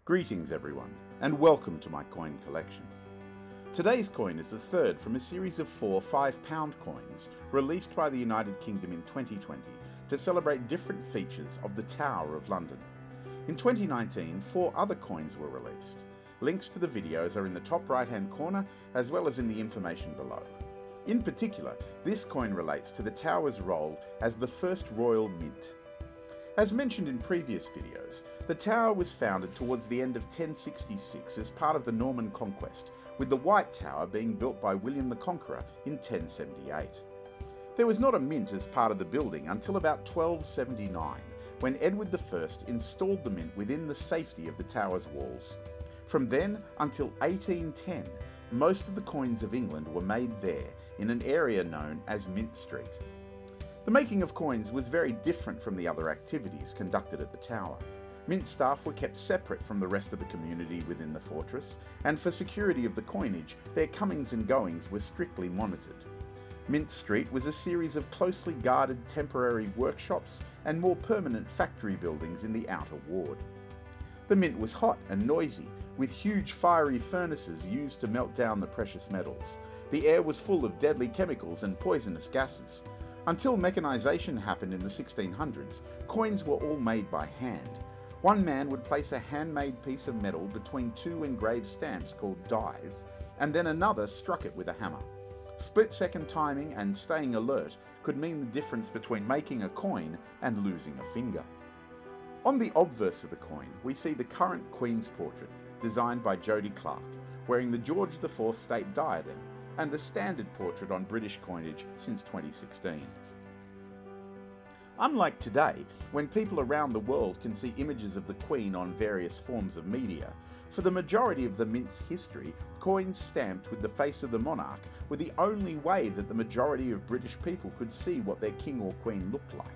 Greetings everyone, and welcome to my coin collection. Today's coin is the third from a series of 4 £5 coins released by the United Kingdom in 2020 to celebrate different features of the Tower of London. In 2019, 4 other coins were released. Links to the videos are in the top right hand corner as well as in the information below. In particular, this coin relates to the Tower's role as the first royal mint. As mentioned in previous videos, the Tower was founded towards the end of 1066 as part of the Norman conquest, with the White Tower being built by William the Conqueror in 1078. There was not a mint as part of the building until about 1279, when Edward I installed the mint within the safety of the Tower's walls. From then until 1810, most of the coins of England were made there in an area known as Mint Street. The making of coins was very different from the other activities conducted at the Tower. Mint staff were kept separate from the rest of the community within the fortress, and for security of the coinage, their comings and goings were strictly monitored. Mint Street was a series of closely guarded temporary workshops and more permanent factory buildings in the outer ward. The mint was hot and noisy, with huge fiery furnaces used to melt down the precious metals. The air was full of deadly chemicals and poisonous gases. Until mechanisation happened in the 1600s, coins were all made by hand. One man would place a handmade piece of metal between 2 engraved stamps called dies, and then another struck it with a hammer. Split-second timing and staying alert could mean the difference between making a coin and losing a finger. On the obverse of the coin, we see the current Queen's portrait, designed by Jody Clark, wearing the George IV state diadem, and the standard portrait on British coinage since 2016. Unlike today, when people around the world can see images of the Queen on various forms of media, for the majority of the mint's history, coins stamped with the face of the monarch were the only way that the majority of British people could see what their king or queen looked like.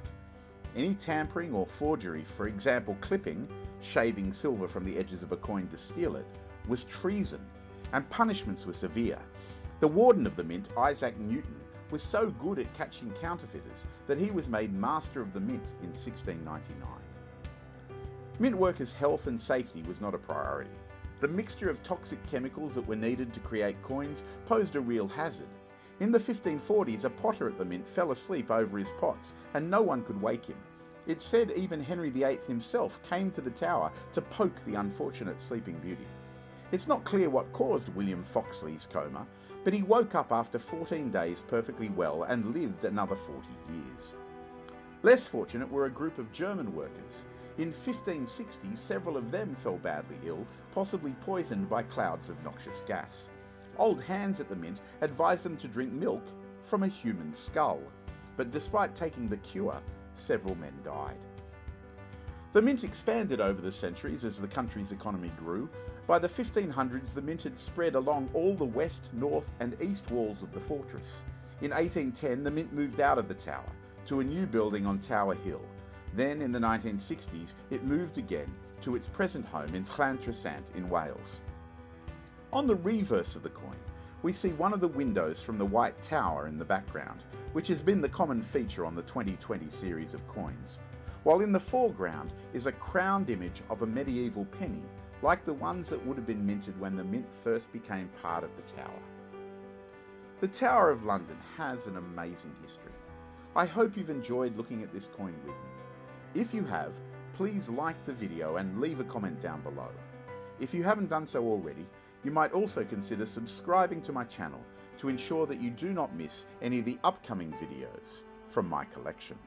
Any tampering or forgery, for example clipping, shaving silver from the edges of a coin to steal it, was treason, and punishments were severe. The warden of the mint, Isaac Newton, was so good at catching counterfeiters that he was made Master of the Mint in 1699. Mint workers' health and safety was not a priority. The mixture of toxic chemicals that were needed to create coins posed a real hazard. In the 1540s, a potter at the mint fell asleep over his pots and no one could wake him. It's said even Henry VIII himself came to the Tower to poke the unfortunate sleeping beauty. It's not clear what caused William Foxley's coma, but he woke up after 14 days perfectly well and lived another 40 years. Less fortunate were a group of German workers. In 1560, several of them fell badly ill, possibly poisoned by clouds of noxious gas. Old hands at the mint advised them to drink milk from a human skull, but despite taking the cure, several men died. The mint expanded over the centuries as the country's economy grew. By the 1500s, the mint had spread along all the west, north and east walls of the fortress. In 1810, the mint moved out of the Tower to a new building on Tower Hill. Then in the 1960s, it moved again to its present home in Llantrisant in Wales. On the reverse of the coin, we see one of the windows from the White Tower in the background, which has been the common feature on the 2020 series of coins, while in the foreground is a crowned image of a medieval penny, like the ones that would have been minted when the mint first became part of the Tower. The Tower of London has an amazing history. I hope you've enjoyed looking at this coin with me. If you have, please like the video and leave a comment down below. If you haven't done so already, you might also consider subscribing to my channel to ensure that you do not miss any of the upcoming videos from my collection.